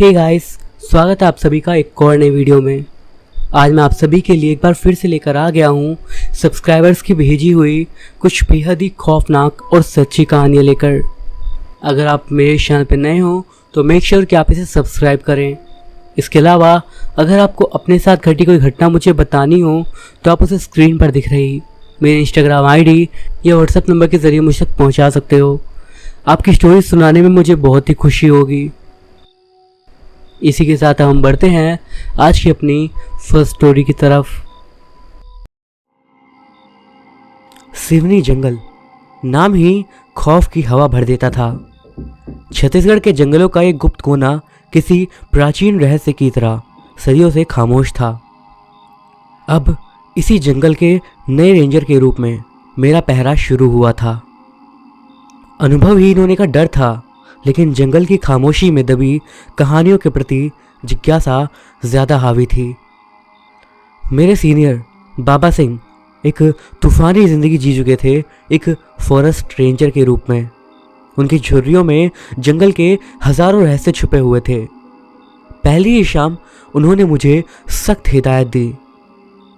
Hey guys, स्वागत है आप सभी का एक और नए वीडियो में। आज मैं आप सभी के लिए एक बार फिर से लेकर आ गया हूँ सब्सक्राइबर्स की भेजी हुई कुछ बेहद ही खौफनाक और सच्ची कहानियाँ लेकर। अगर आप मेरे चैनल पर नए हो तो मेक श्योर कि आप इसे सब्सक्राइब करें। इसके अलावा अगर आपको अपने साथ घटी कोई घटना मुझे बतानी हो तो आप उसे स्क्रीन पर दिख रही मेरे इंस्टाग्राम आईडी या व्हाट्सएप नंबर के ज़रिए मुझे तक पहुँचा सकते हो। आपकी स्टोरी सुनाने में मुझे बहुत ही खुशी होगी। इसी के साथ हम बढ़ते हैं आज की अपनी फर्स्ट स्टोरी की तरफ। सिवनी जंगल नाम ही खौफ की हवा भर देता था। छत्तीसगढ़ के जंगलों का एक गुप्त कोना किसी प्राचीन रहस्य की तरह सदियों से खामोश था। अब इसी जंगल के नए रेंजर के रूप में मेरा पहरा शुरू हुआ था। अनुभवहीन होने का डर था, लेकिन जंगल की खामोशी में दबी कहानियों के प्रति जिज्ञासा ज़्यादा हावी थी। मेरे सीनियर बाबा सिंह एक तूफ़ानी ज़िंदगी जी चुके थे, एक फॉरेस्ट रेंजर के रूप में। उनकी झुर्रियों में जंगल के हज़ारों रहस्य छुपे हुए थे। पहली ही शाम उन्होंने मुझे सख्त हिदायत दी,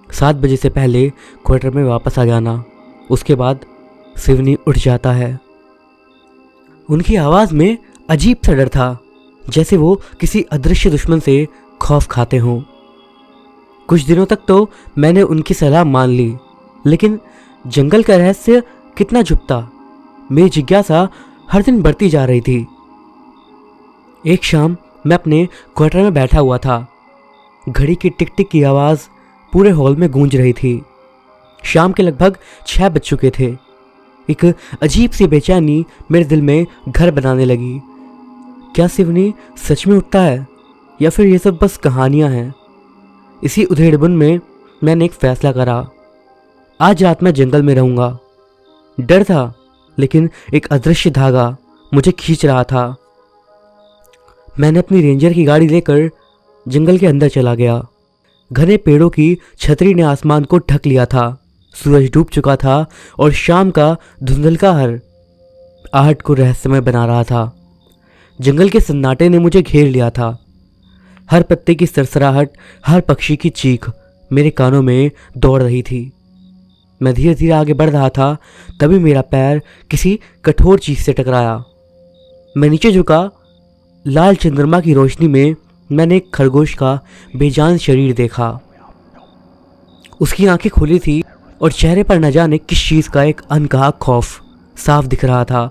7 बजे से पहले क्वार्टर में वापस आ जाना, उसके बाद सिवनी उठ जाता है। उनकी आवाज़ में अजीब सा डर था, जैसे वो किसी अदृश्य दुश्मन से खौफ खाते हों। कुछ दिनों तक तो मैंने उनकी सलाह मान ली, लेकिन जंगल का रहस्य कितना छुपता, मेरी जिज्ञासा हर दिन बढ़ती जा रही थी। एक शाम मैं अपने क्वार्टर में बैठा हुआ था। घड़ी की टिक टिक की आवाज़ पूरे हॉल में गूंज रही थी। शाम के लगभग 6 बज चुके थे। एक अजीब सी बेचैनी मेरे दिल में घर बनाने लगी। क्या सिवनी सच में उठता है या फिर ये सब बस कहानियां हैं? इसी उधेड़बुन में मैंने एक फ़ैसला करा, आज रात मैं जंगल में रहूँगा। डर था, लेकिन एक अदृश्य धागा मुझे खींच रहा था। मैंने अपनी रेंजर की गाड़ी लेकर जंगल के अंदर चला गया। घने पेड़ों की छतरी ने आसमान को ढक लिया था। सूरज डूब चुका था और शाम का धुंधलकाहर आहट को रहस्यमय बना रहा था। जंगल के सन्नाटे ने मुझे घेर लिया था। हर पत्ते की सरसराहट, हर पक्षी की चीख मेरे कानों में दौड़ रही थी। मैं धीरे धीरे आगे बढ़ रहा था, तभी मेरा पैर किसी कठोर चीज से टकराया। मैं नीचे झुका। लाल चंद्रमा की रोशनी में मैंने एक खरगोश का बेजान शरीर देखा। उसकी आंखें खुली थी और चेहरे पर न जाने किस चीज़ का एक अनकहा खौफ साफ दिख रहा था।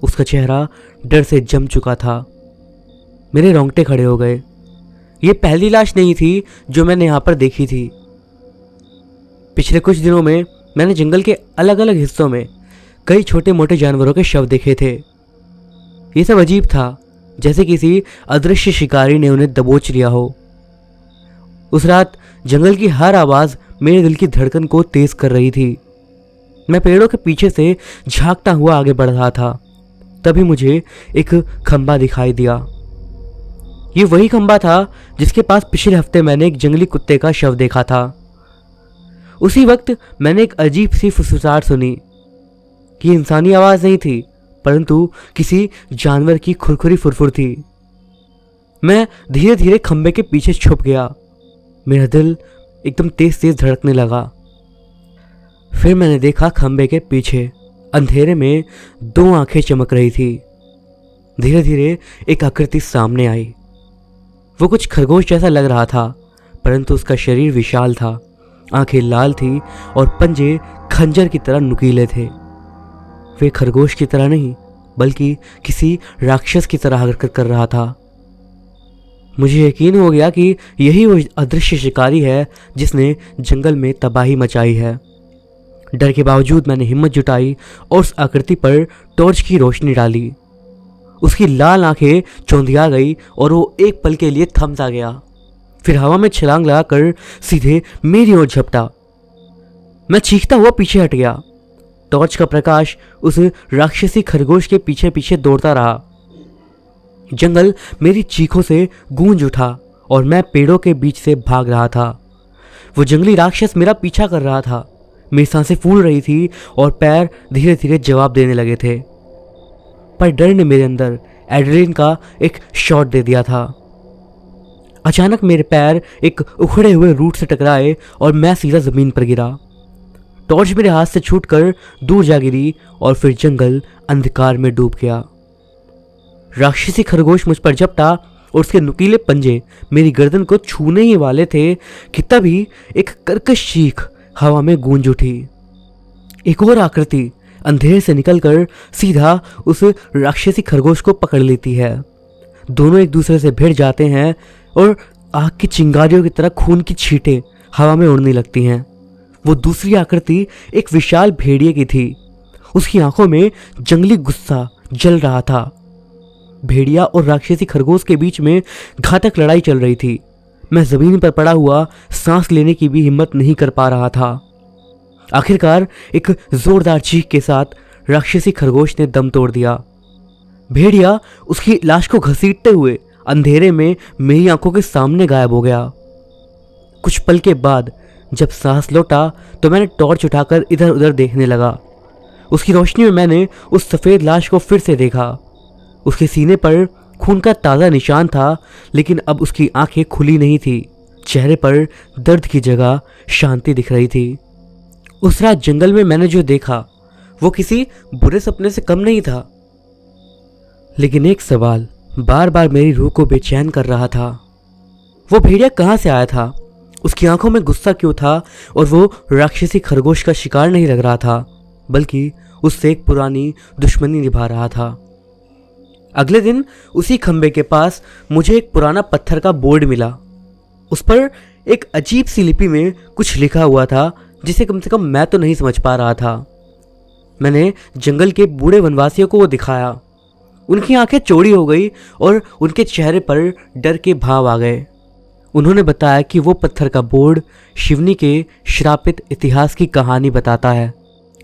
उसका चेहरा डर से जम चुका था। मेरे रोंगटे खड़े हो गए। ये पहली लाश नहीं थी जो मैंने यहाँ पर देखी थी। पिछले कुछ दिनों में मैंने जंगल के अलग अलग हिस्सों में कई छोटे मोटे जानवरों के शव देखे थे। ये सब अजीब था, जैसे किसी अदृश्य शिकारी ने उन्हें दबोच लिया हो। उस रात जंगल की हर आवाज़ मेरे दिल की धड़कन को तेज कर रही थी। मैं पेड़ों के पीछे से झांकता हुआ आगे बढ़ रहा था। तभी मुझे एक खंबा दिखाई दिया। ये वही खंबा था जिसके पास पिछले हफ्ते मैंने एक जंगली कुत्ते का शव देखा था। उसी वक्त मैंने एक अजीब सी फुसफुसाहट सुनी। ये इंसानी आवाज़ नहीं थी, परंतु किसी जानवर की खुरखुरी फुरफुर थी। मैं धीरे धीरे खंबे के पीछे छुप गया। मेरा दिल एकदम तेज तेज धड़कने लगा। फिर मैंने देखा खंबे के पीछे अंधेरे में 2 आंखें चमक रही थी। धीरे धीरे एक आकृति सामने आई। वो कुछ खरगोश जैसा लग रहा था, परंतु उसका शरीर विशाल था। आंखें लाल थी और पंजे खंजर की तरह नुकीले थे। वे खरगोश की तरह नहीं, बल्कि किसी राक्षस की तरह हरकत कर रहा था। मुझे यकीन हो गया कि यही वो अदृश्य शिकारी है जिसने जंगल में तबाही मचाई है। डर के बावजूद मैंने हिम्मत जुटाई और उस आकृति पर टॉर्च की रोशनी डाली। उसकी लाल आंखें चौंधिया गई और वो एक पल के लिए थम सा गया। फिर हवा में छलांग लगाकर सीधे मेरी ओर झपटा। मैं चीखता हुआ पीछे हट गया। टॉर्च का प्रकाश उस राक्षसी खरगोश के पीछे पीछे दौड़ता रहा। जंगल मेरी चीखों से गूंज उठा और मैं पेड़ों के बीच से भाग रहा था। वो जंगली राक्षस मेरा पीछा कर रहा था। मेरी सांसें फूल रही थी और पैर धीरे धीरे जवाब देने लगे थे। पर डर ने मेरे अंदर एड्रेनलिन का एक शॉट दे दिया था। अचानक मेरे पैर एक उखड़े हुए रूट से टकराए और मैं सीधा जमीन पर गिरा। टॉर्च मेरे हाथ से छूटकर दूर जा गिरी और फिर जंगल अंधकार में डूब गया। राक्षसी खरगोश मुझ पर झपटा और उसके नुकीले पंजे मेरी गर्दन को छूने ही वाले थे कि तभी एक कर्कश चीख हवा में गूंज उठी। एक और आकृति अंधेरे से निकलकर सीधा उस राक्षसी खरगोश को पकड़ लेती है। दोनों एक दूसरे से भिड़ जाते हैं और आग की चिंगारियों की तरह खून की छींटें हवा में उड़ने लगती हैं। वो दूसरी आकृति एक विशाल भेड़िए की थी। उसकी आंखों में जंगली गुस्सा जल रहा था। भेड़िया और राक्षसी खरगोश के बीच में घातक लड़ाई चल रही थी। मैं जमीन पर पड़ा हुआ सांस लेने की भी हिम्मत नहीं कर पा रहा था। आखिरकार एक जोरदार चीख के साथ राक्षसी खरगोश ने दम तोड़ दिया। भेड़िया उसकी लाश को घसीटते हुए अंधेरे में मेरी आंखों के सामने गायब हो गया। कुछ पल के बाद जब सांस लौटा तो मैंने टॉर्च उठाकर इधर उधर देखने लगा। उसकी रोशनी में मैंने उस सफ़ेद लाश को फिर से देखा। उसके सीने पर खून का ताज़ा निशान था, लेकिन अब उसकी आंखें खुली नहीं थी। चेहरे पर दर्द की जगह शांति दिख रही थी। उस रात जंगल में मैंने जो देखा वो किसी बुरे सपने से कम नहीं था, लेकिन एक सवाल बार बार मेरी रूह को बेचैन कर रहा था। वो भेड़िया कहाँ से आया था? उसकी आंखों में गुस्सा क्यों था? और वो राक्षसी खरगोश का शिकार नहीं लग रहा था, बल्कि उससे एक पुरानी दुश्मनी निभा रहा था। अगले दिन उसी खंबे के पास मुझे एक पुराना पत्थर का बोर्ड मिला। उस पर एक अजीब सी लिपि में कुछ लिखा हुआ था, जिसे कम से कम मैं तो नहीं समझ पा रहा था। मैंने जंगल के बूढ़े वनवासियों को वो दिखाया। उनकी आंखें चौड़ी हो गई और उनके चेहरे पर डर के भाव आ गए। उन्होंने बताया कि वो पत्थर का बोर्ड शिवनी के श्रापित इतिहास की कहानी बताता है।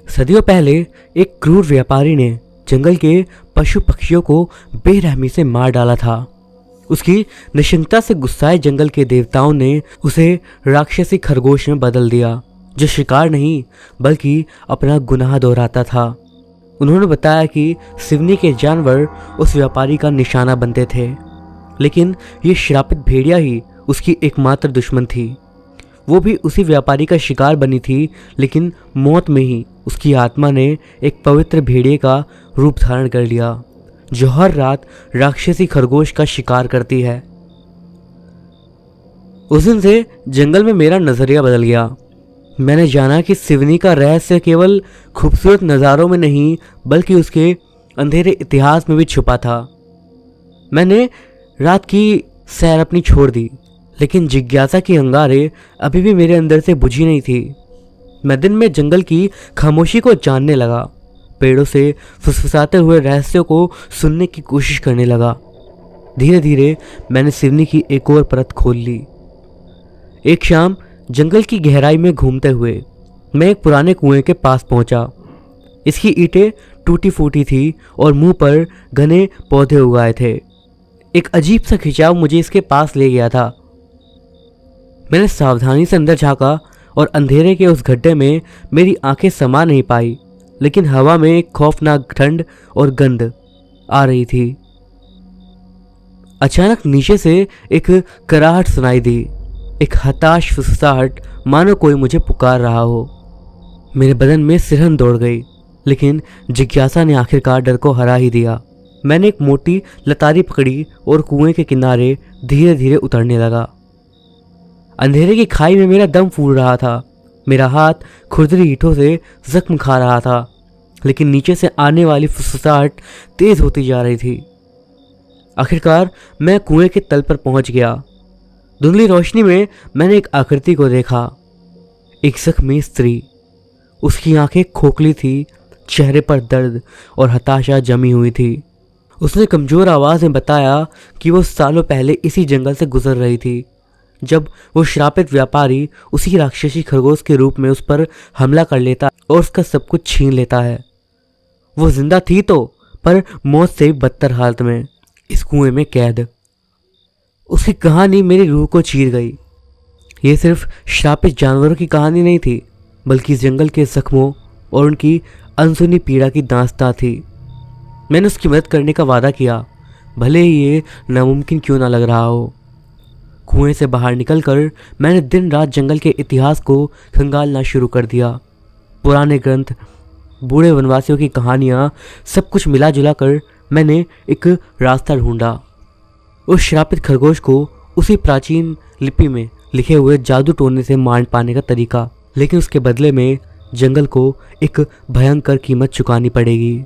सदियों पहले एक क्रूर व्यापारी ने जंगल के पशु पक्षियों को बेरहमी से मार डाला था। उसकी निशंकता से गुस्साए जंगल के देवताओं ने उसे राक्षसी खरगोश में बदल दिया, जो शिकार नहीं बल्कि अपना गुनाह दोहराता था। उन्होंने बताया कि सिवनी के जानवर उस व्यापारी का निशाना बनते थे, लेकिन ये श्रापित भेड़िया ही उसकी एकमात्र दुश्मन थी। वो भी उसी व्यापारी का शिकार बनी थी, लेकिन मौत में ही उसकी आत्मा ने एक पवित्र भेड़िए का रूप धारण कर लिया, जो हर रात राक्षसी खरगोश का शिकार करती है। उस दिन से जंगल में मेरा नजरिया बदल गया। मैंने जाना कि सिवनी का रहस्य केवल खूबसूरत नज़ारों में नहीं, बल्कि उसके अंधेरे इतिहास में भी छुपा था। मैंने रात की सैर अपनी छोड़ दी, लेकिन जिज्ञासा की अंगारे अभी भी मेरे अंदर से बुझी नहीं थी। मैं दिन में जंगल की खामोशी को जानने लगा, पेड़ों से फुसफुसाते हुए रहस्यों को सुनने की कोशिश करने लगा। धीरे धीरे मैंने सिवनी की एक और परत खोल ली। एक शाम जंगल की गहराई में घूमते हुए मैं एक पुराने कुएं के पास पहुंचा। इसकी ईंटें टूटी फूटी थी और मुंह पर घने पौधे उगाए थे। एक अजीब सा खिंचाव मुझे इसके पास ले गया था। मैंने सावधानी से अंदर झांका और अंधेरे के उस गड्ढे में मेरी आंखें समा नहीं पाई, लेकिन हवा में एक खौफनाक ठंड और गंध आ रही थी। अचानक नीचे से एक कराहट सुनाई दी, एक हताश फुसफुसाहट, मानो कोई मुझे पुकार रहा हो। मेरे बदन में सिरहन दौड़ गई, लेकिन जिज्ञासा ने आखिरकार डर को हरा ही दिया। मैंने एक मोटी लतारी पकड़ी और कुएं के किनारे धीरे धीरे उतरने लगा। अंधेरे की खाई में मेरा दम फूल रहा था। मेरा हाथ खुरदरी ईंटों से जख्म खा रहा था, लेकिन नीचे से आने वाली फुसफुसाहट तेज होती जा रही थी। आखिरकार मैं कुएं के तल पर पहुंच गया। धुंधली रोशनी में मैंने एक आकृति को देखा, एक जख्मी स्त्री। उसकी आंखें खोखली थी, चेहरे पर दर्द और हताशा जमी हुई थी। उसने कमजोर आवाज में बताया कि वो सालों पहले इसी जंगल से गुजर रही थी, जब वो श्रापित व्यापारी उसी राक्षसी खरगोश के रूप में उस पर हमला कर लेता और उसका सब कुछ छीन लेता है। वो जिंदा थी तो, पर मौत से भी बदतर हालत में इस कुएं में कैद। उसकी कहानी मेरी रूह को चीर गई। ये सिर्फ श्रापित जानवरों की कहानी नहीं थी, बल्कि इस जंगल के जख्मों और उनकी अनसुनी पीड़ा की दास्तां थी। मैंने उसकी मदद करने का वादा किया, भले ही ये नामुमकिन क्यों ना लग रहा हो। कुएं से बाहर निकलकर मैंने दिन रात जंगल के इतिहास को खंगालना शुरू कर दिया। पुराने ग्रंथ, बूढ़े वनवासियों की कहानियाँ, सब कुछ मिला जुला कर मैंने एक रास्ता ढूंढा। उस श्रापित खरगोश को उसी प्राचीन लिपि में लिखे हुए जादू टोने से मार पाने का तरीका, लेकिन उसके बदले में जंगल को एक भयंकर कीमत चुकानी पड़ेगी।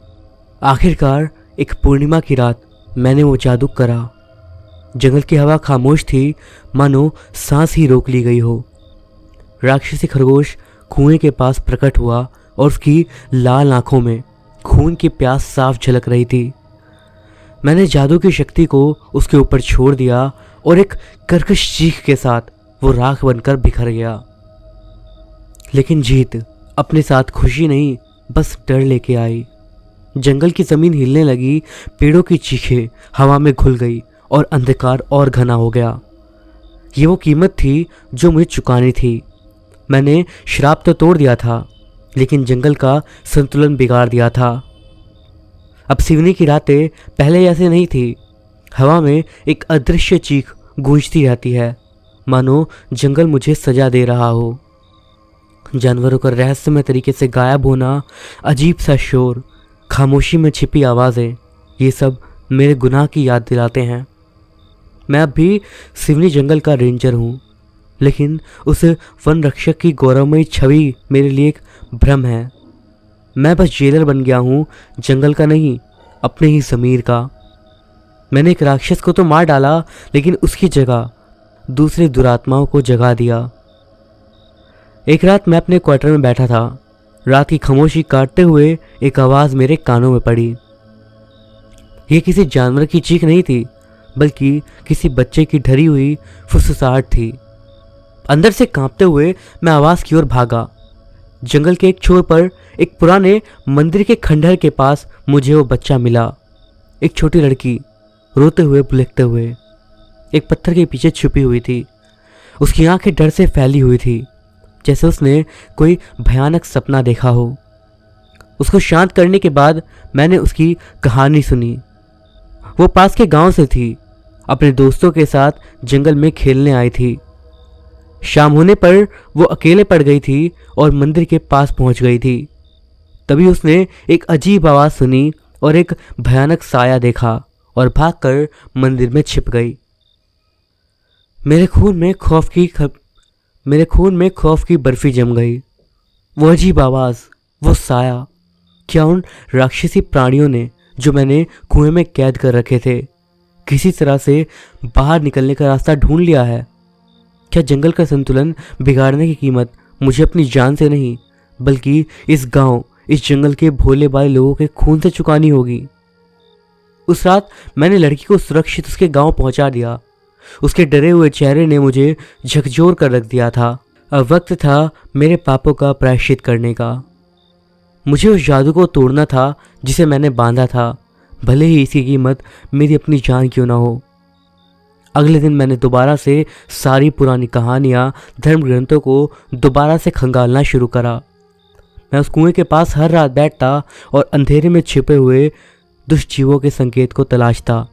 आखिरकार एक पूर्णिमा की रात मैंने वो जादू करा। जंगल की हवा खामोश थी, मानो सांस ही रोक ली गई हो। राक्षसी खरगोश कुएं के पास प्रकट हुआ और उसकी लाल आंखों में खून की प्यास साफ झलक रही थी। मैंने जादू की शक्ति को उसके ऊपर छोड़ दिया और एक कर्कश चीख के साथ वो राख बनकर बिखर गया। लेकिन जीत अपने साथ खुशी नहीं, बस डर लेके आई। जंगल की जमीन हिलने लगी, पेड़ों की चीखें हवा में घुल गई और अंधकार और घना हो गया। ये वो कीमत थी जो मुझे चुकानी थी। मैंने श्राप तो तोड़ दिया था, लेकिन जंगल का संतुलन बिगाड़ दिया था। अब सिवनी की रातें पहले ऐसे नहीं थी। हवा में एक अदृश्य चीख गूंजती रहती है, मानो जंगल मुझे सजा दे रहा हो। जानवरों का रहस्यमय तरीके से गायब होना, अजीब सा शोर, खामोशी में छिपी आवाज़ें, ये सब मेरे गुनाह की याद दिलाते हैं। मैं अब भी सिवनी जंगल का रेंजर हूँ, लेकिन उस वन रक्षक की गौरवमयी छवि मेरे लिए एक भ्रम है। मैं बस जेलर बन गया हूँ, जंगल का नहीं, अपने ही ज़मीर का। मैंने एक राक्षस को तो मार डाला, लेकिन उसकी जगह दूसरे दुरात्माओं को जगा दिया। एक रात मैं अपने क्वार्टर में बैठा था। रात की खामोशी काटते हुए एक आवाज़ मेरे कानों में पड़ी। यह किसी जानवर की चीख नहीं थी, बल्कि किसी बच्चे की डरी हुई फुसफुसाहट थी। अंदर से कांपते हुए मैं आवाज़ की ओर भागा। जंगल के एक छोर पर एक पुराने मंदिर के खंडहर के पास मुझे वो बच्चा मिला। एक छोटी लड़की रोते हुए बुलकते हुए एक पत्थर के पीछे छुपी हुई थी। उसकी आंखें डर से फैली हुई थी, जैसे उसने कोई भयानक सपना देखा हो। उसको शांत करने के बाद मैंने उसकी कहानी सुनी। वो पास के गांव से थी, अपने दोस्तों के साथ जंगल में खेलने आई थी। शाम होने पर वो अकेले पड़ गई थी और मंदिर के पास पहुंच गई थी। तभी उसने एक अजीब आवाज़ सुनी और एक भयानक साया देखा और भागकर मंदिर में छिप गई। मेरे खून में खौफ की बर्फी जम गई। वो अजीब आवाज़, वो साया, क्या उन राक्षसी प्राणियों ने जो मैंने कुएं में कैद कर रखे थे, किसी तरह से बाहर निकलने का रास्ता ढूंढ लिया है? क्या जंगल का संतुलन बिगाड़ने की कीमत मुझे अपनी जान से नहीं, बल्कि इस गांव, इस जंगल के भोले भाले लोगों के खून से चुकानी होगी? उस रात मैंने लड़की को सुरक्षित उसके गांव पहुंचा दिया। उसके डरे हुए चेहरे ने मुझे झकझोर कर रख दिया था। अब वक्त था मेरे पापों का प्रायश्चित करने का। मुझे उस जादू को तोड़ना था जिसे मैंने बांधा था, भले ही इसकी कीमत मेरी अपनी जान क्यों ना हो। अगले दिन मैंने दोबारा से सारी पुरानी कहानियाँ, धर्म ग्रंथों को दोबारा से खंगालना शुरू करा। मैं उस कुएं के पास हर रात बैठता और अंधेरे में छिपे हुए दुष्ट जीवों के संकेत को तलाशता।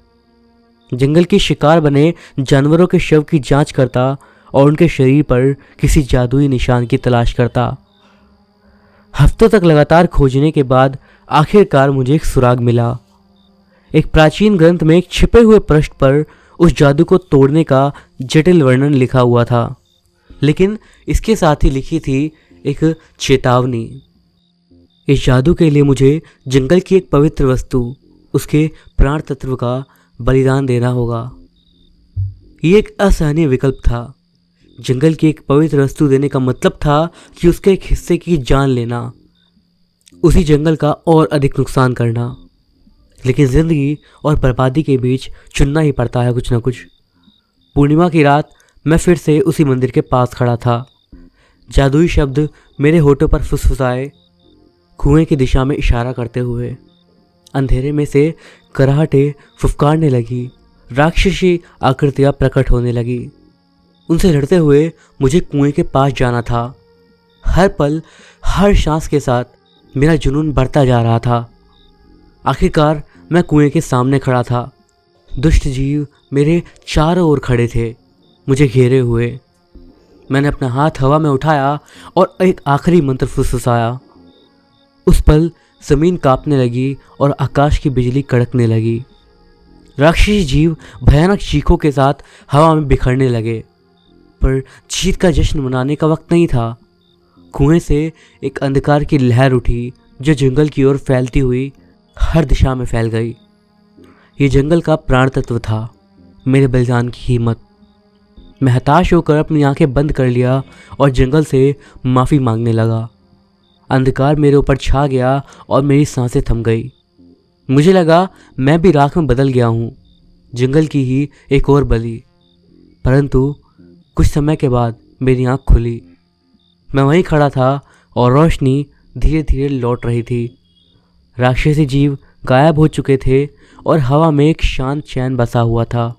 जंगल के शिकार बने जानवरों के शव की जांच करता और उनके शरीर पर किसी जादुई निशान की तलाश करता। हफ्तों तक लगातार खोजने के बाद आखिरकार मुझे एक सुराग मिला। एक प्राचीन ग्रंथ में एक छिपे हुए पृष्ठ पर उस जादू को तोड़ने का जटिल वर्णन लिखा हुआ था, लेकिन इसके साथ ही लिखी थी एक चेतावनी। इस जादू के लिए मुझे जंगल की एक पवित्र वस्तु, उसके प्राण तत्व का बलिदान देना होगा। ये एक असहनीय विकल्प था। जंगल की एक पवित्र वस्तु देने का मतलब था कि उसके एक हिस्से की जान लेना, उसी जंगल का और अधिक नुकसान करना। लेकिन जिंदगी और बर्बादी के बीच चुनना ही पड़ता है कुछ ना कुछ। पूर्णिमा की रात मैं फिर से उसी मंदिर के पास खड़ा था। जादुई शब्द मेरे होठों पर फुसफुसाए, कुएं की दिशा में इशारा करते हुए। अंधेरे में से कराहटें फुफकारने लगी, राक्षसी आकृतियाँ प्रकट होने लगी। उनसे लड़ते हुए मुझे कुएं के पास जाना था। हर पल, हर सांस के साथ मेरा जुनून बढ़ता जा रहा था। आखिरकार मैं कुएं के सामने खड़ा था। दुष्ट जीव मेरे चारों ओर खड़े थे। मुझे घेरे हुए। मैंने अपना हाथ हवा में उठाया और एक आखिरी मंत्र फुसफुसाया। उस पल जमीन कांपने लगी और आकाश की बिजली कड़कने लगी। राक्षसी जीव भयानक चीखों के साथ हवा में बिखरने लगे, पर जीत का जश्न मनाने का वक्त नहीं था। कुएं से एक अंधकार की लहर उठी जो जंगल की ओर फैलती हुई हर दिशा में फैल गई। ये जंगल का प्राण तत्व था, मेरे बलिदान की हिम्मत। मैं हताश होकर अपनी आंखें बंद कर लिया और जंगल से माफ़ी मांगने लगा। अंधकार मेरे ऊपर छा गया और मेरी सांसें थम गई। मुझे लगा मैं भी राख में बदल गया हूँ, जंगल की ही एक और बलि। परंतु कुछ समय के बाद मेरी आंख खुली। मैं वहीं खड़ा था और रोशनी धीरे धीरे लौट रही थी। राक्षसी जीव गायब हो चुके थे और हवा में एक शांत चैन बसा हुआ था।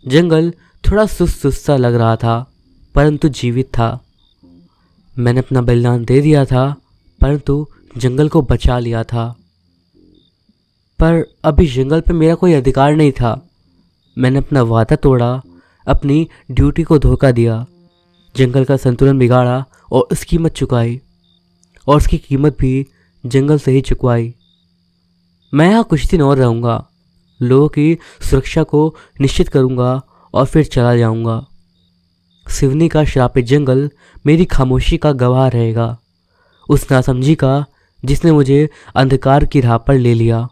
जंगल थोड़ा सुस्त सुस्त सा लग रहा था, परंतु जीवित था। मैंने अपना बलिदान दे दिया था, परंतु जंगल को बचा लिया था। पर अभी जंगल पे मेरा कोई अधिकार नहीं था। मैंने अपना वादा तोड़ा, अपनी ड्यूटी को धोखा दिया, जंगल का संतुलन बिगाड़ा और उसकी कीमत चुकाई, और उसकी कीमत भी जंगल से ही चुकवाई। मैं यहाँ कुछ दिन और रहूँगा, लोगों की सुरक्षा को निश्चित करूँगा और फिर चला जाऊँगा। सिवनी का श्रापित जंगल मेरी खामोशी का गवाह रहेगा, उस नासमझी का जिसने मुझे अंधकार की राह पर ले लिया।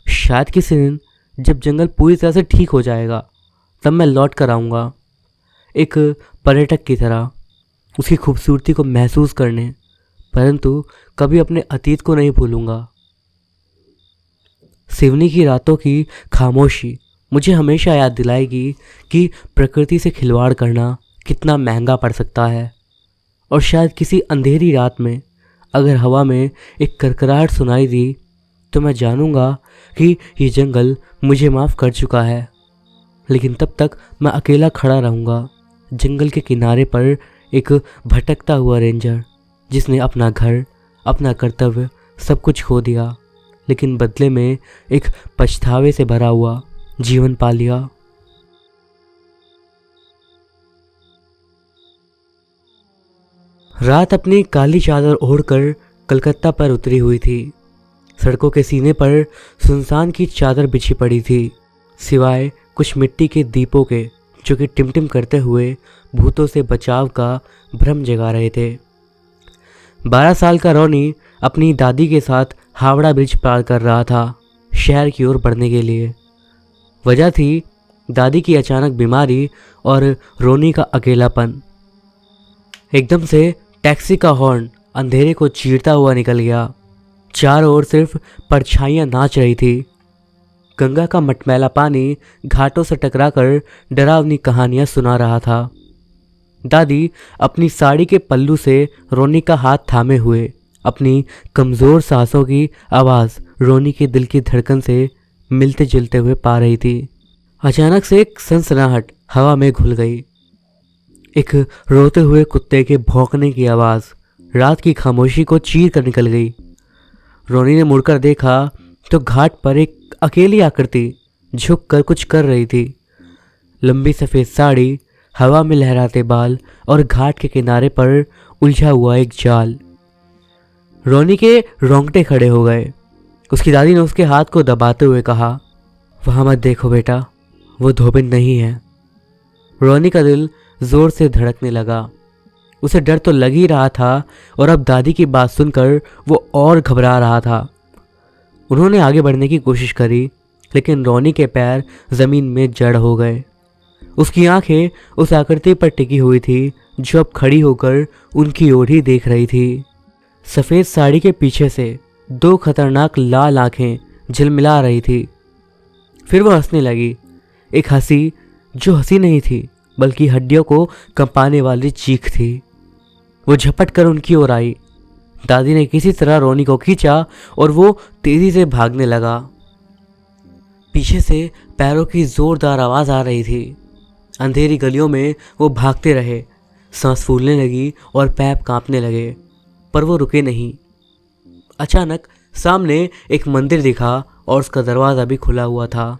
शायद किसी दिन जब जंगल पूरी तरह से ठीक हो जाएगा, तब मैं लौट कर आऊँगा, एक पर्यटक की तरह, उसकी खूबसूरती को महसूस करने, परंतु कभी अपने अतीत को नहीं भूलूंगा। सिवनी की रातों की खामोशी मुझे हमेशा याद दिलाएगी कि प्रकृति से खिलवाड़ करना कितना महंगा पड़ सकता है। और शायद किसी अंधेरी रात में अगर हवा में एक करकराहट सुनाई दी, तो मैं जानूंगा कि ये जंगल मुझे माफ़ कर चुका है। लेकिन तब तक मैं अकेला खड़ा रहूँगा, जंगल के किनारे पर एक भटकता हुआ रेंजर, जिसने अपना घर, अपना कर्तव्य, सब कुछ खो दिया, लेकिन बदले में एक पछतावे से भरा हुआ जीवन पा लिया। रात अपनी काली चादर ओढ़कर कलकत्ता पर उतरी हुई थी। सड़कों के सीने पर सुनसान की चादर बिछी पड़ी थी, सिवाय कुछ मिट्टी के दीपों के, जो कि टिमटिम करते हुए भूतों से बचाव का भ्रम जगा रहे थे। 12 साल का रोनी अपनी दादी के साथ हावड़ा ब्रिज पार कर रहा था, शहर की ओर बढ़ने के लिए। वजह थी दादी की अचानक बीमारी और रोनी का अकेलापन। एकदम से टैक्सी का हॉर्न अंधेरे को चीरता हुआ निकल गया। चारों ओर सिर्फ परछाइयाँ नाच रही थी। गंगा का मटमैला पानी घाटों से टकराकर डरावनी कहानियां सुना रहा था। दादी अपनी साड़ी के पल्लू से रोनी का हाथ थामे हुए अपनी कमज़ोर सांसों की आवाज़ रोनी के दिल की धड़कन से मिलते जुलते हुए पा रही थी। अचानक से एक सनसनाहट हवा में घुल गई। एक रोते हुए कुत्ते के भौंकने की आवाज़ रात की खामोशी को चीर कर निकल गई। रोनी ने मुड़कर देखा तो घाट पर एक अकेली आकृति झुक कर कुछ कर रही थी। लंबी सफ़ेद साड़ी, हवा में लहराते बाल और घाट के किनारे पर उलझा हुआ एक जाल। रोनी के रोंगटे खड़े हो गए। उसकी दादी ने उसके हाथ को दबाते हुए कहा, वहाँ मत देखो बेटा, वो धोबिन नहीं है। रोनी का दिल जोर से धड़कने लगा। उसे डर तो लग ही रहा था और अब दादी की बात सुनकर वो और घबरा रहा था। उन्होंने आगे बढ़ने की कोशिश करी, लेकिन रोनी के पैर जमीन में जड़ हो गए। उसकी आंखें उस आकृति पर टिकी हुई थी जो अब खड़ी होकर उनकी ओर ही देख रही थी। सफ़ेद साड़ी के पीछे से 2 खतरनाक लाल आंखें झिलमिला रही थी। फिर वो हंसने लगी, एक हंसी जो हंसी नहीं थी बल्कि हड्डियों को कंपाने वाली चीख थी। वो झपट कर उनकी ओर आई। दादी ने किसी तरह रोनी को खींचा और वो तेजी से भागने लगा। पीछे से पैरों की जोरदार आवाज़ आ रही थी। अंधेरी गलियों में वो भागते रहे। सांस फूलने लगी और पैर कांपने लगे, पर वो रुके नहीं। अचानक सामने एक मंदिर दिखा और उसका दरवाज़ा भी खुला हुआ था।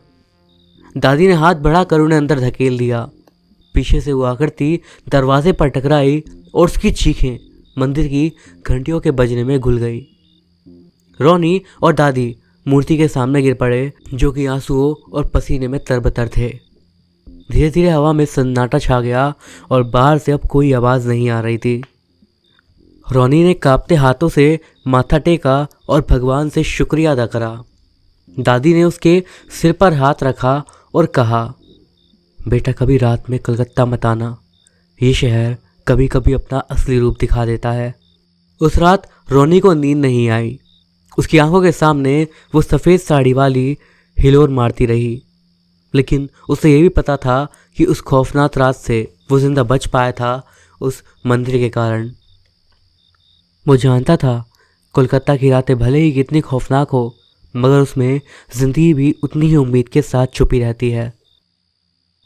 दादी ने हाथ बढ़ाकर उन्हें अंदर धकेल दिया। पीछे से वो आकृति दरवाजे पर टकराई और उसकी चीखें मंदिर की घंटियों के बजने में घुल गई। रोनी और दादी मूर्ति के सामने गिर पड़े, जो कि आंसुओं और पसीने में तरबतर थे। धीरे धीरे हवा में सन्नाटा छा गया और बाहर से अब कोई आवाज़ नहीं आ रही थी। रोनी ने कांपते हाथों से माथा टेका और भगवान से शुक्रिया अदा करा। दादी ने उसके सिर पर हाथ रखा और कहा, बेटा कभी रात में कलकत्ता मत आना, ये शहर कभी कभी अपना असली रूप दिखा देता है। उस रात रोनी को नींद नहीं आई। उसकी आंखों के सामने वो सफ़ेद साड़ी वाली हिलोर मारती रही, लेकिन उसे ये भी पता था कि उस खौफनाक रात से वो जिंदा बच पाया था उस मंदिर के कारण। वो जानता था कोलकाता की रातें भले ही कितनी खौफनाक हो, मगर उसमें ज़िंदगी भी उतनी ही उम्मीद के साथ छुपी रहती है।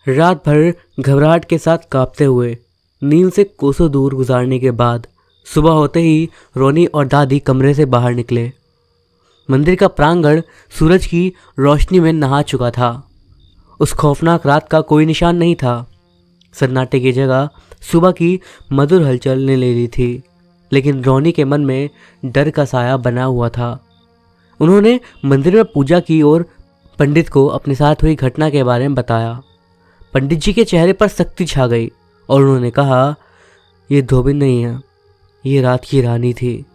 रात भर घबराहट के साथ कांपते हुए नींद से कोसों दूर गुजारने के बाद सुबह होते ही रोनी और दादी कमरे से बाहर निकले। मंदिर का प्रांगण सूरज की रोशनी में नहा चुका था। उस खौफनाक रात का कोई निशान नहीं था। सन्नाटे की जगह सुबह की मधुर हलचल ने ले ली थी, लेकिन रोनी के मन में डर का साया बना हुआ था। उन्होंने मंदिर में पूजा की और पंडित को अपने साथ हुई घटना के बारे में बताया। पंडित जी के चेहरे पर सख्ती छा गई और उन्होंने कहा, ये धोबिन नहीं है, ये रात की रानी थी,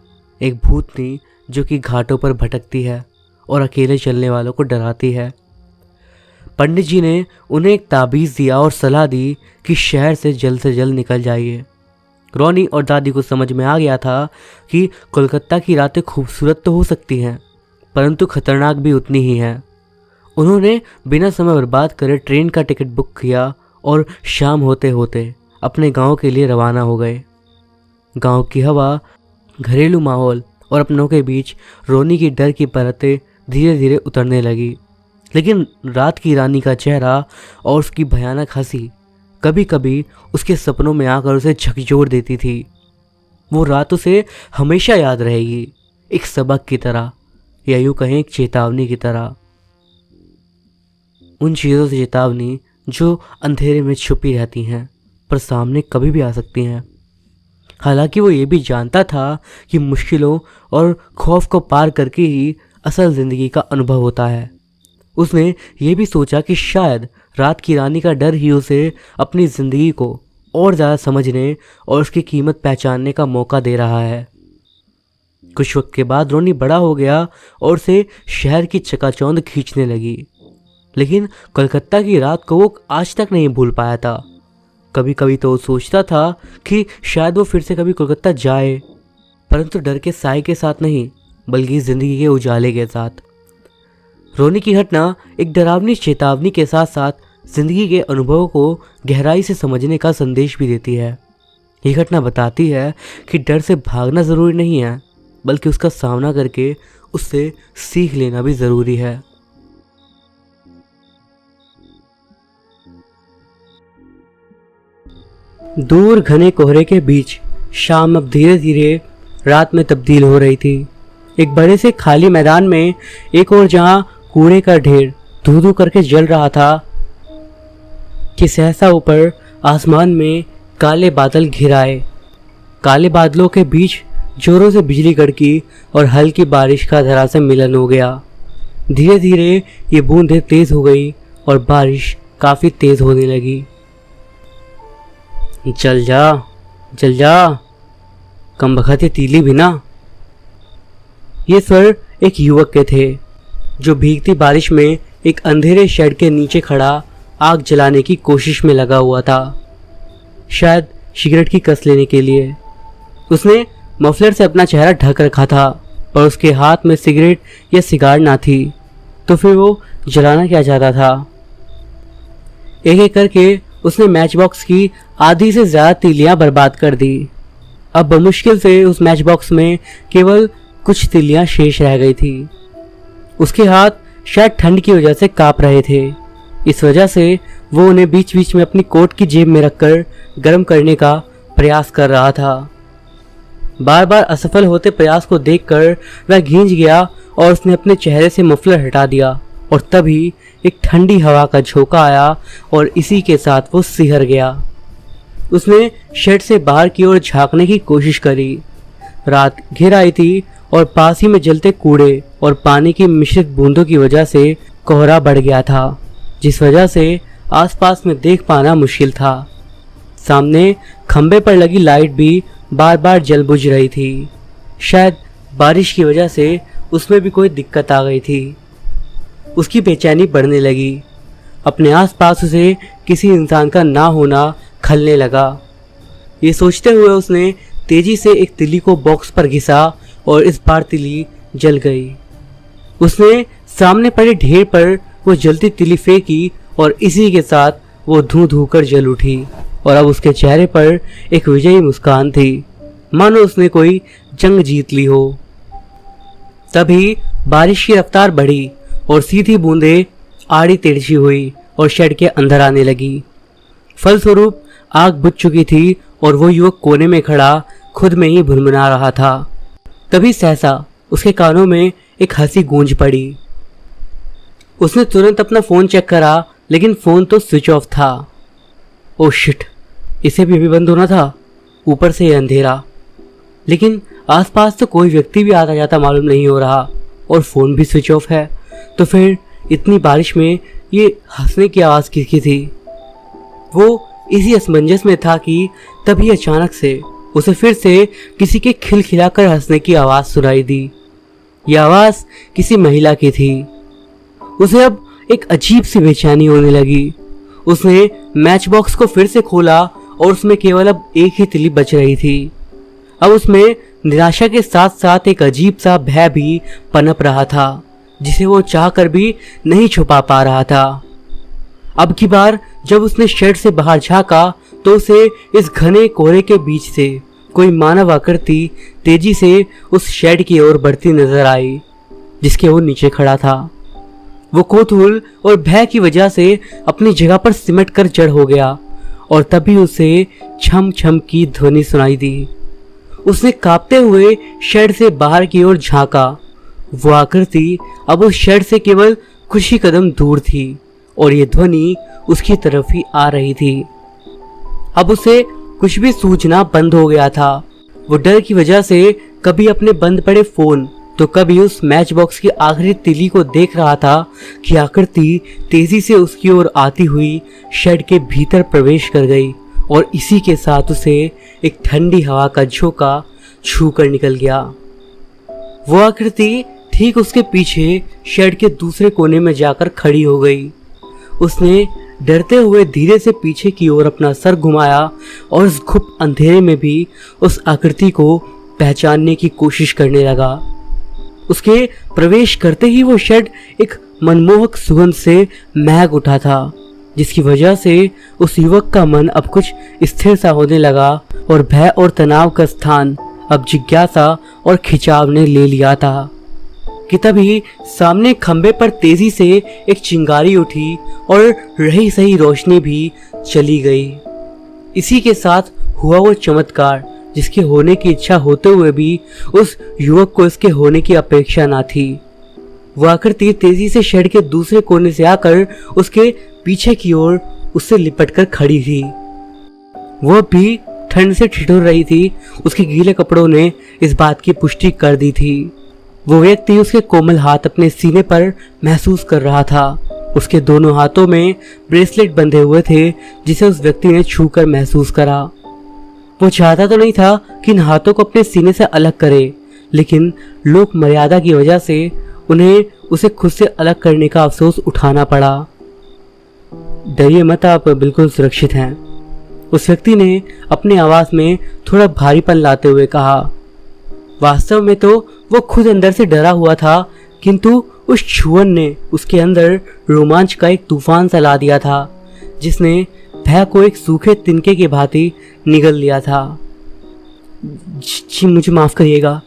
एक भूतनी जो कि घाटों पर भटकती है और अकेले चलने वालों को डराती है। पंडित जी ने उन्हें एक ताबीज़ दिया और सलाह दी कि शहर से जल्द निकल जाइए। रोनी और दादी को समझ में आ गया था कि कोलकाता की रातें खूबसूरत तो हो सकती हैं, परंतु खतरनाक भी उतनी ही हैं। उन्होंने बिना समय बर्बाद करे ट्रेन का टिकट बुक किया और शाम होते होते अपने गांव के लिए रवाना हो गए। गांव की हवा, घरेलू माहौल और अपनों के बीच रोनी की डर की परतें धीरे धीरे उतरने लगी, लेकिन रात की रानी का चेहरा और उसकी भयानक हंसी कभी कभी उसके सपनों में आकर उसे झकझोर देती थी। वो रात उसे हमेशा याद रहेगी, एक सबक की तरह या यूँ कहें एक चेतावनी की तरह। उन चीज़ों से चेतावनी जो अंधेरे में छुपी रहती हैं पर सामने कभी भी आ सकती हैं। हालांकि वो ये भी जानता था कि मुश्किलों और खौफ को पार करके ही असल ज़िंदगी का अनुभव होता है। उसने ये भी सोचा कि शायद रात की रानी का डर ही उसे अपनी ज़िंदगी को और ज़्यादा समझने और उसकी कीमत पहचानने का मौका दे रहा है। कुछ वक्त के बाद रोनी बड़ा हो गया और उसे शहर की चकाचौंध खींचने लगी, लेकिन कलकत्ता की रात को वो आज तक नहीं भूल पाया था। कभी कभी तो वो सोचता था कि शायद वो फिर से कभी कोलकाता जाए, परंतु डर के साए के साथ नहीं, बल्कि ज़िंदगी के उजाले के साथ। रोनी की घटना एक डरावनी चेतावनी के साथ साथ जिंदगी के अनुभवों को गहराई से समझने का संदेश भी देती है। ये घटना बताती है कि डर से भागना ज़रूरी नहीं है, बल्कि उसका सामना करके उससे सीख लेना भी ज़रूरी है। दूर घने कोहरे के बीच शाम अब धीरे धीरे रात में तब्दील हो रही थी। एक बड़े से खाली मैदान में एक और जहां कूड़े का ढेर धू धू करके जल रहा था कि सहसा ऊपर आसमान में काले बादल घिर आए। काले बादलों के बीच जोरों से बिजली कड़की और हल्की बारिश का धरा से मिलन हो गया। धीरे धीरे ये बूंदें तेज हो गई और बारिश काफ़ी तेज होने लगी। जल जा कम बखत ये तीली भी ना। ये स्वर एक युवक के थे जो भीगती बारिश में एक अंधेरे शेड के नीचे खड़ा आग जलाने की कोशिश में लगा हुआ था, शायद सिगरेट की कस लेने के लिए। उसने मफलर से अपना चेहरा ढक रखा था, पर उसके हाथ में सिगरेट या सिगार ना थी, तो फिर वो जलाना क्या चाहता था। एक एक करके उसने मैच बॉक्स की आधी से ज़्यादा तीलियां बर्बाद कर दी। अब बमुश्किल से उस मैच बॉक्स में केवल कुछ तीलियां शेष रह गई थी। उसके हाथ शायद ठंड की वजह से कांप रहे थे, इस वजह से वो उन्हें बीच बीच में अपनी कोट की जेब में रखकर गर्म करने का प्रयास कर रहा था। बार बार असफल होते प्रयास को देखकर वह खींच गया और उसने अपने चेहरे से मफलर हटा दिया, और तभी एक ठंडी हवा का झोंका आया और इसी के साथ वो सिहर गया। उसने शेड से बाहर की ओर झांकने की कोशिश करी। रात घिर आई थी और पास ही में जलते कूड़े और पानी की मिश्रित बूंदों की वजह से कोहरा बढ़ गया था, जिस वजह से आसपास में देख पाना मुश्किल था। सामने खंबे पर लगी लाइट भी बार बार जल बुझ रही थी। शायद बारिश की वजह से उसमें भी कोई दिक्कत आ गई थी। उसकी बेचैनी बढ़ने लगी। अपने आसपास उसे किसी इंसान का ना होना खलने लगा। ये सोचते हुए उसने तेजी से एक तिल्ली को बॉक्स पर घिसा और इस बार तिल्ली जल गई। उसने सामने पड़े ढेर पर वो जलती तिल्ली फेंकी और इसी के साथ वो धू धू कर जल उठी और अब उसके चेहरे पर एक विजयी मुस्कान थी, मानो उसने कोई जंग जीत ली हो। तभी बारिश की रफ्तार बढ़ी और सीधी बूंदें आड़ी तिरछी हुई और शेड के अंदर आने लगी। फलस्वरूप आग बुझ चुकी थी और वो युवक कोने में खड़ा खुद में ही भुनभुना रहा था। तभी सहसा उसके कानों में एक हंसी गूंज पड़ी। उसने तुरंत अपना फोन चेक करा, लेकिन फोन तो स्विच ऑफ था। ओ शिट, इसे भी अभी बंद होना था। ऊपर से अंधेरा, लेकिन आसपास तो कोई व्यक्ति भी आता जाता मालूम नहीं हो रहा और फोन भी स्विच ऑफ है। तो फिर इतनी बारिश में ये हंसने की आवाज़ किसकी थी? वो इसी असमंजस में था कि तभी अचानक से उसे फिर से किसी के खिलखिलाकर हंसने की आवाज़ सुनाई दी। यह आवाज़ किसी महिला की थी। उसे अब एक अजीब सी बेचैनी होने लगी। उसने मैच बॉक्स को फिर से खोला और उसमें केवल अब एक ही तिल्ली बच रही थी। अब उसमें निराशा के साथ साथ एक अजीब सा भय भी पनप रहा था, जिसे वो चाहकर भी नहीं छुपा पा रहा था। अब की बार जब उसने शेड से बाहर झांका तो उसे इस घने कोहरे के बीच से कोई मानव आकृति तेजी से उस शेड की ओर बढ़ती नजर आई, जिसके वो नीचे खड़ा था। वो कौतूहल और भय की वजह से अपनी जगह पर सिमट कर जड़ हो गया और तभी उसे छम छम की ध्वनि सुनाई दी। उसने कांपते हुए शेड से बाहर की ओर झांका। वो आकृति अब उस शेड से केवल कुछ ही कदम दूर थी और ये ध्वनि उसकी तरफ ही आ रही थी। अब उसे कुछ भी सूझना बंद हो गया था। वो डर की वजह से कभी अपने बंद पड़े फोन तो कभी उस मैच बॉक्स की आखिरी तिली को देख रहा था कि आकृति तेजी से उसकी ओर आती हुई शेड के भीतर प्रवेश कर गई और इसी के साथ उसे एक ठंडी हवा का झोंका छू कर निकल गया। वो आकृति ठीक उसके पीछे शेड के दूसरे कोने में जाकर खड़ी हो गई। उसने डरते हुए धीरे से पीछे की ओर अपना सर घुमाया और उस गुप्त अंधेरे में भी उस आकृति को पहचानने की कोशिश करने लगा। उसके प्रवेश करते ही वो शेड एक मनमोहक सुगंध से महक उठा था, जिसकी वजह से उस युवक का मन अब कुछ स्थिर सा होने लगा और भय और तनाव का स्थान अब जिज्ञासा और खिंचाव ने ले लिया था। कि तभी सामने खंबे पर तेजी से एक चिंगारी उठी और रही सही रोशनी भी चली गई। इसी के साथ हुआ वो चमत्कार जिसके होने की इच्छा होते हुए भी उस युवक को इसके होने की अपेक्षा ना थी। वो आकृति तेजी से शेड के दूसरे कोने से आकर उसके पीछे की ओर उससे लिपटकर खड़ी थी। वो भी ठंड से ठिठुर रही थी। उसके गीले कपड़ों ने इस बात की पुष्टि कर दी थी। वो व्यक्ति उसके कोमल हाथ अपने सीने पर महसूस कर रहा था। उसके दोनों हाथों में ब्रेसलेट बंधे हुए थे, जिसे उस व्यक्ति ने छूकर महसूस करा। वो चाहता तो नहीं था कि इन हाथों को अपने सीने से अलग करे, लेकिन लोक मर्यादा की वजह से उन्हें उसे खुद से अलग करने का अफसोस उठाना पड़ा। डरिए मत, आप बिल्कुल सुरक्षित हैं, उस व्यक्ति ने अपनी आवाज में थोड़ा भारीपन लाते हुए कहा। वास्तव में तो वो खुद अंदर से डरा हुआ था, किंतु उस छुअन ने उसके अंदर रोमांच का एक तूफान सा ला दिया था, जिसने भय को एक सूखे तिनके की भांति निगल लिया था। जी मुझे माफ करिएगा,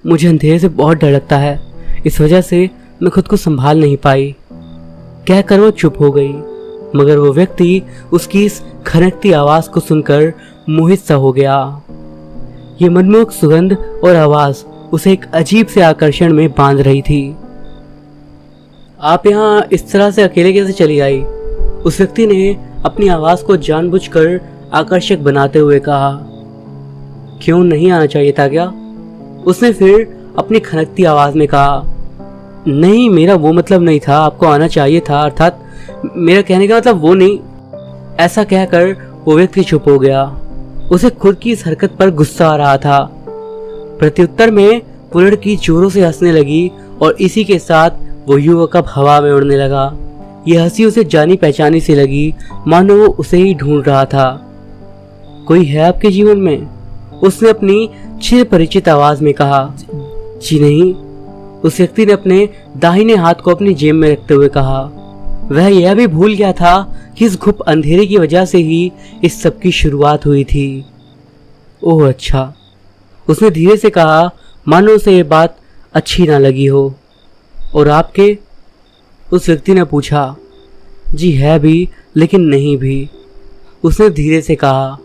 मुझे अंधेरे से बहुत डर लगता है, इस वजह से मैं खुद को संभाल नहीं पाई, कहकर वो चुप हो गई। मगर वो व्यक्ति उसकी इस खनकती आवाज को सुनकर मोहित सा हो गया। ये मनमोहक सुगंध और आवाज उसे एक अजीब से आकर्षण में बांध रही थी। आप यहाँ इस तरह से अकेले कैसे चली आई? उस व्यक्ति ने अपनी आवाज को जानबूझकर आकर्षक बनाते हुए कहा। क्यों नहीं आना चाहिए था क्या? उसने फिर अपनी खनकती आवाज में कहा। नहीं, मेरा वो मतलब नहीं था, आपको आना चाहिए था, अर्थात मेरा कहने का मतलब वो नहीं। ऐसा कहकर वो व्यक्ति चुप हो गया। उसे खुद की इस हरकत पर गुस्सा आ रहा था। प्रत्युत्तर में वो लड़की जोरों से हंसने लगी और इसी के साथ वो युवक अब हवा में उड़ने लगा। यह हंसी उसे जानी पहचानी सी लगी, मानो वो उसे ही ढूंढ रहा था। कोई है आपके जीवन में? उसने अपनी चिर परिचित आवाज में कहा। जी नहीं, उस व्यक्ति ने अपने दाहिने हाथ को अपनी जेब में रखते हुए कहा। वह यह भी भूल गया था कि इस घुप अंधेरे की वजह से ही इस सब की शुरुआत हुई थी। ओह अच्छा, उसने धीरे से कहा, मानो उसे ये बात अच्छी ना लगी हो। और आपके? उस व्यक्ति ने पूछा। जी है भी, लेकिन नहीं भी, उसने धीरे से कहा।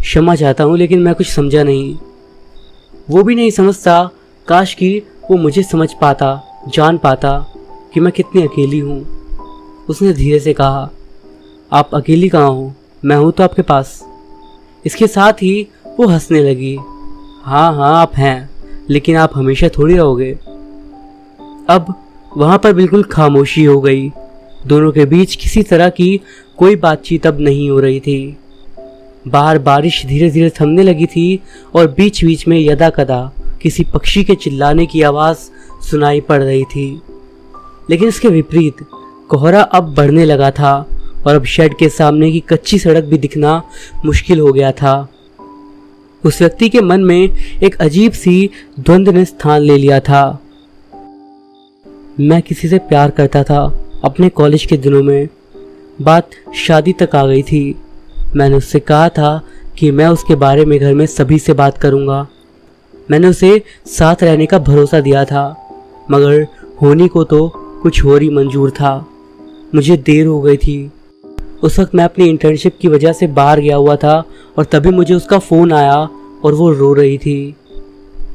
क्षमा चाहता हूँ, लेकिन मैं कुछ समझा नहीं। वो भी नहीं समझता। काश कि वो मुझे समझ पाता, जान पाता कि मैं कितनी अकेली हूँ। उसने धीरे से कहा। आप अकेली कहाँ हो? मैं हूँ तो आपके पास। इसके साथ ही वो हंसने लगी। हाँ हाँ, आप हैं, लेकिन आप हमेशा थोड़ी रहोगे। अब वहाँ पर बिल्कुल खामोशी हो गई। दोनों के बीच किसी तरह की कोई बातचीत अब नहीं हो रही थी। बाहर बारिश धीरे धीरे थमने लगी थी और बीच बीच में यदा कदा किसी पक्षी के चिल्लाने की आवाज़ सुनाई पड़ रही थी। लेकिन इसके विपरीत कोहरा अब बढ़ने लगा था और अब शेड के सामने की कच्ची सड़क भी दिखना मुश्किल हो गया था। उस व्यक्ति के मन में एक अजीब सी द्वंद्व ने स्थान ले लिया था। मैं किसी से प्यार करता था अपने कॉलेज के दिनों में। बात शादी तक आ गई थी। मैंने उससे कहा था कि मैं उसके बारे में घर में सभी से बात करूंगा। मैंने उसे साथ रहने का भरोसा दिया था, मगर होने को तो कुछ और ही मंजूर था। मुझे देर हो गई थी। उस वक्त मैं अपनी इंटर्नशिप की वजह से बाहर गया हुआ था और तभी मुझे उसका फ़ोन आया और वो रो रही थी।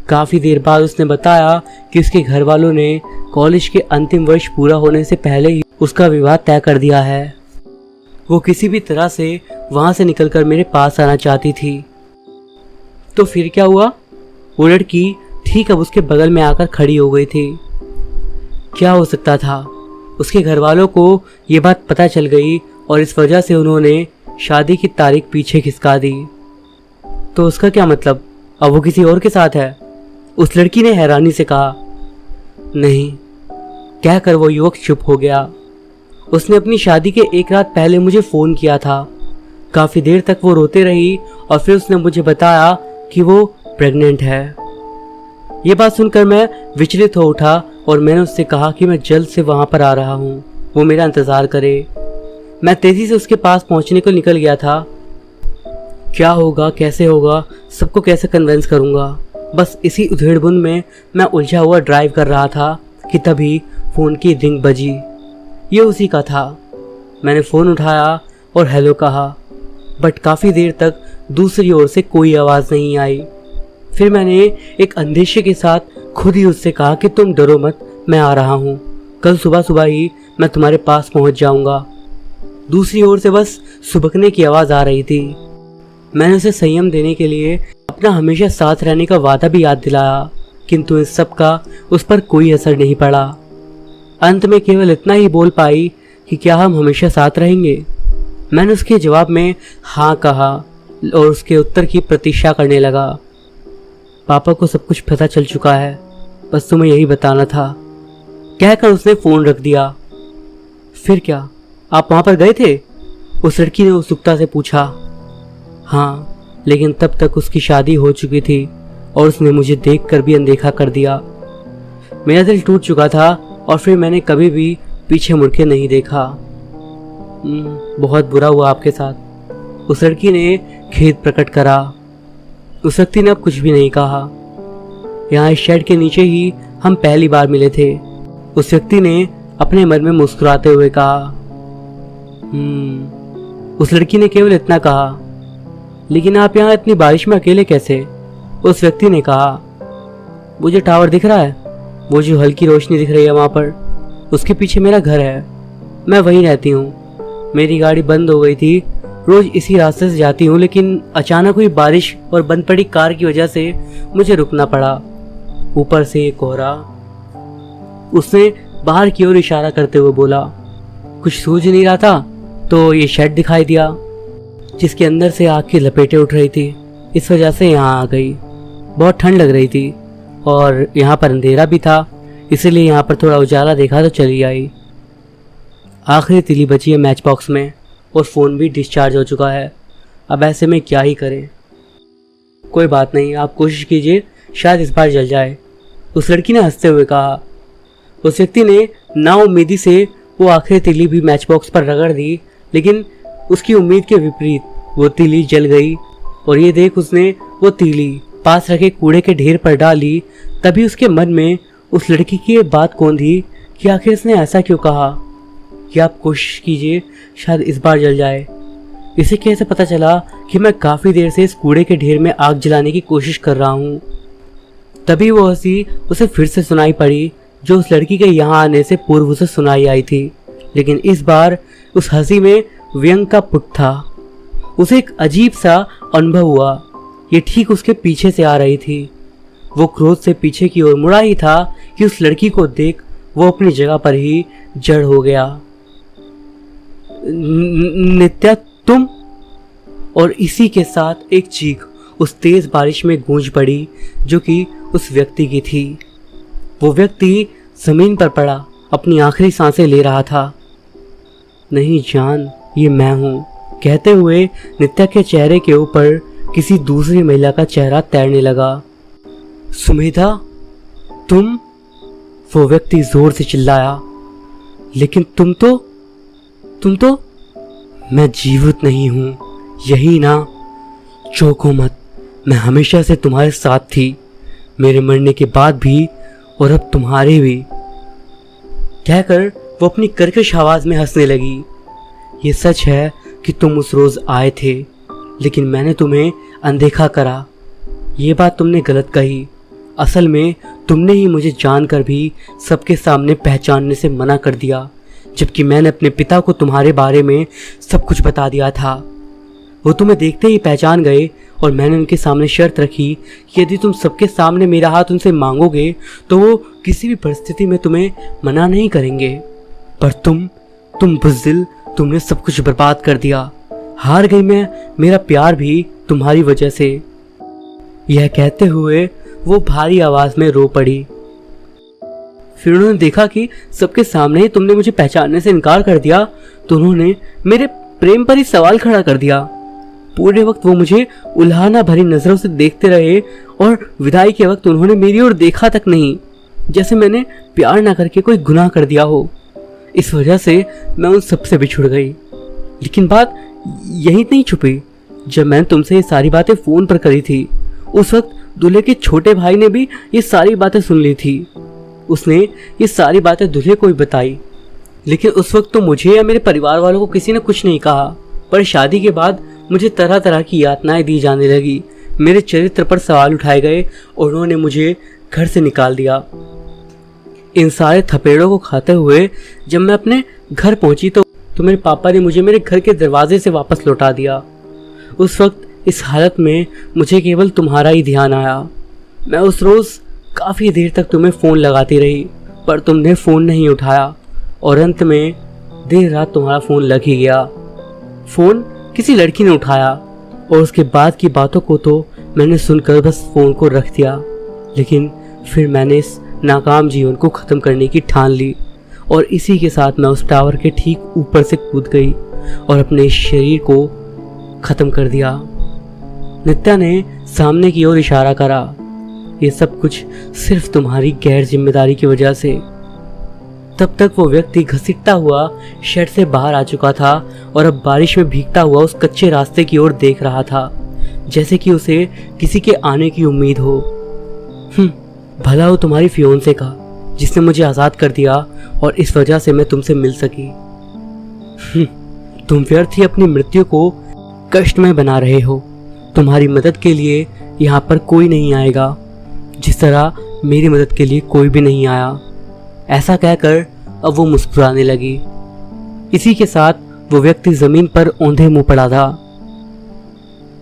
काफ़ी देर बाद उसने बताया कि उसके घर वालों ने कॉलेज के अंतिम वर्ष पूरा होने से पहले ही उसका विवाह तय कर दिया है। वो किसी भी तरह से वहाँ से निकलकर मेरे पास आना चाहती थी। तो फिर क्या हुआ? वो लड़की ठीक अब उसके बगल में आकर खड़ी हो गई थी। क्या हो सकता था? उसके घर वालों को ये बात पता चल गई और इस वजह से उन्होंने शादी की तारीख पीछे खिसका दी। तो उसका क्या मतलब? अब वो किसी और के साथ है? उस लड़की ने हैरानी से कहा। नहीं, कहकर वो युवक चुप हो गया। उसने अपनी शादी के एक रात पहले मुझे फ़ोन किया था। काफ़ी देर तक वो रोते रही और फिर उसने मुझे बताया कि वो प्रेग्नेंट है। ये बात सुनकर मैं विचलित हो उठा और मैंने उससे कहा कि मैं जल्द से वहाँ पर आ रहा हूँ, वो मेरा इंतज़ार करे। मैं तेज़ी से उसके पास पहुँचने को निकल गया था। क्या होगा, कैसे होगा, सबको कैसे कन्विंस करूँगा, बस इसी उधेड़बुन में मैं उलझा हुआ ड्राइव कर रहा था कि तभी फ़ोन की रिंग बजी। ये उसी का था। मैंने फ़ोन उठाया और हेलो कहा, बट काफ़ी देर तक दूसरी ओर से कोई आवाज़ नहीं आई। फिर मैंने एक अंदेशे के साथ खुद ही उससे कहा कि तुम डरो मत, मैं आ रहा हूँ, कल सुबह सुबह ही मैं तुम्हारे पास पहुँच जाऊँगा। दूसरी ओर से बस सुबकने की आवाज़ आ रही थी। मैंने उसे संयम देने के लिए अपना हमेशा साथ रहने का वादा भी याद दिलाया, किंतु इस सब का उस पर कोई असर नहीं पड़ा। अंत में केवल इतना ही बोल पाई कि क्या हम हमेशा साथ रहेंगे। मैंने उसके जवाब में हाँ कहा और उसके उत्तर की प्रतीक्षा करने लगा। पापा को सब कुछ पता चल चुका है, बस तुम्हें यही बताना था, कहकर उसने फ़ोन रख दिया। फिर क्या, आप वहाँ पर गए थे? उस लड़की ने उत्सुकता से पूछा। हाँ, लेकिन तब तक उसकी शादी हो चुकी थी और उसने मुझे देखकर भी अनदेखा कर दिया। मेरा दिल टूट चुका था और फिर मैंने कभी भी पीछे मुड़ के नहीं देखा। बहुत बुरा हुआ आपके साथ, उस लड़की ने खेद प्रकट करा। उस व्यक्ति ने अब कुछ भी नहीं कहा। यहाँ इस शेड के नीचे ही हम पहली बार मिले थे। उस व्यक्ति ने अपने मन में मुस्कुराते हुए कहा। उस लड़की ने केवल इतना कहा, लेकिन आप यहाँ इतनी बारिश में अकेले कैसे? उस व्यक्ति ने कहा, वो जो टावर दिख रहा है, वो जो हल्की रोशनी दिख रही है वहाँ पर, उसके पीछे मेरा घर है, मैं वहीं रहती हूँ। मेरी गाड़ी बंद हो गई थी, रोज इसी रास्ते से जाती हूँ, लेकिन अचानक हुई बारिश और बंद पड़ी कार की वजह से मुझे रुकना पड़ा। ऊपर से कोहरा। उसने बाहर की ओर इशारा करते हुए बोला। कुछ सूझ नहीं रहा था तो ये शेड दिखाई दिया जिसके अंदर से आग की लपेटें उठ रही थी। इस वजह से यहाँ आ गई। बहुत ठंड लग रही थी और यहाँ पर अंधेरा भी था, इसीलिए यहाँ पर थोड़ा उजाला देखा तो चली आई। आखिरी तिली बची है मैच बॉक्स में और फ़ोन भी डिस्चार्ज हो चुका है। अब ऐसे में क्या ही करें। कोई बात नहीं, आप कोशिश कीजिए, शायद इस बार जल जाए, उस लड़की ने हंसते हुए कहा। उस व्यक्ति ने नाउम्मीदी से वो आखिरी तिली भी मैच बॉक्स पर रगड़ दी, लेकिन उसकी उम्मीद के विपरीत वो तीली जल गई और ये देख उसने वो तीली पास रखे कूड़े के ढेर पर डाली। तभी उसके मन में उस लड़की की ये बात कौन थी कि आखिर इसने ऐसा क्यों कहा कि आप कोशिश कीजिए, शायद इस बार जल जाए। इसे कैसे पता चला कि मैं काफ़ी देर से इस कूड़े के ढेर में आग जलाने की कोशिश कर रहा हूँ। तभी वो हंसी उसे फिर से सुनाई पड़ी जो उस लड़की के यहाँ आने से पूर्व उसे सुनाई आई थी, लेकिन इस बार उस हंसी में व्यंग का पुट था। उसे एक अजीब सा अनुभव हुआ, ये ठीक उसके पीछे से आ रही थी। वो क्रोध से पीछे की ओर मुड़ा ही था कि उस लड़की को देख वो अपनी जगह पर ही जड़ हो गया। नित्या तुम? और इसी के साथ एक चीख उस तेज बारिश में गूंज पड़ी जो कि उस व्यक्ति की थी। वो व्यक्ति जमीन पर पड़ा अपनी आखिरी सांसें ले रहा था। नहीं जान, ये मैं हूँ, कहते हुए नित्या के चेहरे के ऊपर किसी दूसरी महिला का चेहरा तैरने लगा। सुमेधा तुम? वो व्यक्ति जोर से चिल्लाया। लेकिन तुम तो मैं जीवित नहीं हूं, यही ना? चौंको मत, मैं हमेशा से तुम्हारे साथ थी, मेरे मरने के बाद भी और अब तुम्हारे भी। कहकर वो अपनी कर्कश आवाज में हंसने लगी। ये सच है कि तुम उस रोज आए थे, लेकिन मैंने तुम्हें अनदेखा करा। ये बात तुमने गलत कही। असल में तुमने ही मुझे जानकर भी सबके सामने पहचानने से मना कर दिया, जबकि मैंने अपने पिता को तुम्हारे बारे में सब कुछ बता दिया था। वो तुम्हें देखते ही पहचान गए और मैंने उनके सामने शर्त रखी कि यदि तुम सबके सामने मेरा हाथ उनसे मांगोगे तो वो किसी भी परिस्थिति में तुम्हें मना नहीं करेंगे। पर तुम बुज़दिल, तुमने सब कुछ बर्बाद कर दिया। हार गई मैं, मेरा प्यार भी तुम्हारी वजह से। यह कहते हुए वो भारी आवाज में रो पड़ी। फिर उन्होंने देखा कि सबके सामने ही तुमने मुझे पहचानने से इनकार कर दिया, तो उन्होंने मेरे प्रेम पर ही सवाल खड़ा कर दिया। पूरे वक्त वो मुझे उल्हाना भरी नजरों से देखते रहे और विदाई के वक्त उन्होंने मेरी ओर देखा तक नहीं, जैसे मैंने प्यार ना करके कोई गुनाह कर दिया हो। इस वजह से मैं उन सबसे बिछुड़ गई। लेकिन बात यहीं नहीं छुपी। जब मैंने तुमसे ये सारी बातें फोन पर करी थी, उस वक्त दूल्हे के छोटे भाई ने भी ये सारी बातें सुन ली थी। उसने ये सारी बातें दूल्हे को ही बताई, लेकिन उस वक्त तो मुझे या मेरे परिवार वालों को किसी ने कुछ नहीं कहा। पर शादी के बाद मुझे तरह तरह की यातनाएं दी जाने लगी। मेरे चरित्र पर सवाल उठाए गए और उन्होंने मुझे घर से निकाल दिया। इन सारे थपेड़ों को खाते हुए जब मैं अपने घर पहुंची तो मेरे पापा ने मुझे मेरे घर के दरवाजे से वापस लौटा दिया। उस वक्त इस हालत में मुझे केवल तुम्हारा ही ध्यान आया। मैं उस रोज़ काफ़ी देर तक तुम्हें फ़ोन लगाती रही, पर तुमने फ़ोन नहीं उठाया और अंत में देर रात तुम्हारा फ़ोन लग ही गया। फ़ोन किसी लड़की ने उठाया और उसके बाद की बातों को तो मैंने सुनकर बस फ़ोन को रख दिया। लेकिन फिर मैंने इस नाकाम जीवन को ख़त्म करने की ठान ली और इसी के साथ मैं उस टावर के ठीक ऊपर से कूद गई और अपने शरीर को ख़त्म कर दिया। नित्या ने सामने की ओर इशारा करा। ये सब कुछ सिर्फ तुम्हारी गैर जिम्मेदारी की वजह से। तब तक वो व्यक्ति घसीटता हुआ शेड से बाहर आ चुका था और अब बारिश में भीगता हुआ उस कच्चे रास्ते की ओर देख रहा था, जैसे कि उसे किसी के आने की उम्मीद हो। भला हो तुम्हारी फियोंसे का, जिसने मुझे आज़ाद कर दिया और इस वजह से मैं तुमसे मिल सकी। तुम व्यर्थ ही अपनी मृत्यु को कष्टमय बना रहे हो। तुम्हारी मदद के लिए यहाँ पर कोई नहीं आएगा, जिस तरह मेरी मदद के लिए कोई भी नहीं आया। ऐसा कहकर अब वो मुस्कुराने लगी। इसी के साथ वो व्यक्ति जमीन पर औंधे मुंह पड़ा था।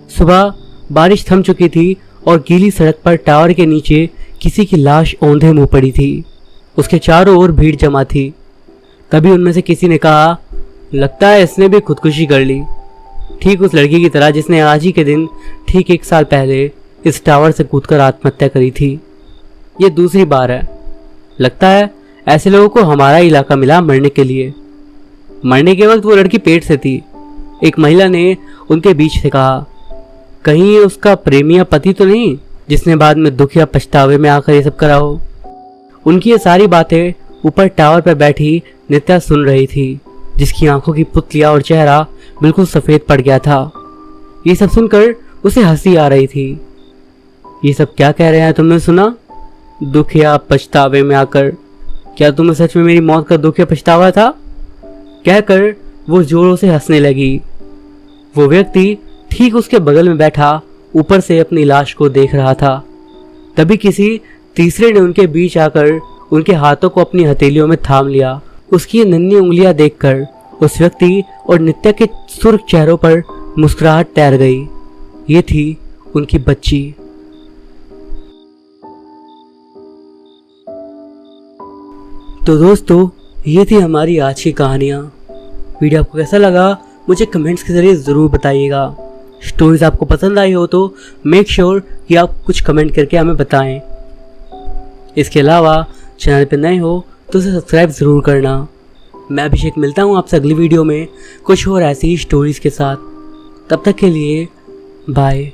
सुबह बारिश थम चुकी थी और गीली सड़क पर टावर के नीचे किसी की लाश औंधे मुंह पड़ी थी। उसके चारों ओर भीड़ जमा थी। तभी उनमें से किसी ने कहा, लगता है इसने भी खुदकुशी कर ली, ठीक उस लड़की की तरह जिसने आज ही के दिन ठीक 1 साल पहले इस टावर से कूदकर आत्महत्या करी थी। ये दूसरी बार है। लगता है ऐसे लोगों को हमारा इलाका मिला मरने के लिए। मरने के वक्त वो लड़की पेट से थी। एक महिला ने उनके बीच से कहा, कहीं ये उसका प्रेमी या पति तो नहीं जिसने बाद में दुख या पछतावे में आकर ये सब करा हो। उनकी ये सारी बातें ऊपर टावर पर बैठी नित्या सुन रही थी, जिसकी आंखों की पुतलियां और चेहरा बिल्कुल सफेद पड़ गया था। ये सब सुनकर उसे हंसी आ रही थी। ये सब क्या कह रहे हैं, तुमने सुना? दुख या पछतावे में आकर, क्या तुम्हें सच में मेरी मौत का दुख या पछतावा था? कहकर वो जोरों से हंसने लगी। वो व्यक्ति ठीक उसके बगल में बैठा ऊपर से अपनी लाश को देख रहा था। तभी किसी तीसरे ने उनके बीच आकर उनके हाथों को अपनी हथेलियों में थाम लिया। उसकी नन्ही उंगलियां देखकर उस व्यक्ति और नित्या के सुर्ख चेहरों पर मुस्कुराहट तैर गई। ये थी उनकी बच्ची। तो दोस्तों, ये थी हमारी आज की कहानियाँ। वीडियो आपको कैसा लगा मुझे कमेंट्स के ज़रिए ज़रूर बताइएगा। स्टोरीज आपको पसंद आई हो तो मेक श्योर कि आप कुछ कमेंट करके हमें बताएं। इसके अलावा चैनल पर नए हो तो उसे सब्सक्राइब ज़रूर करना। मैं अभिषेक मिलता हूँ आपसे अगली वीडियो में कुछ और ऐसी ही स्टोरीज़ के साथ। तब तक के लिए बाय।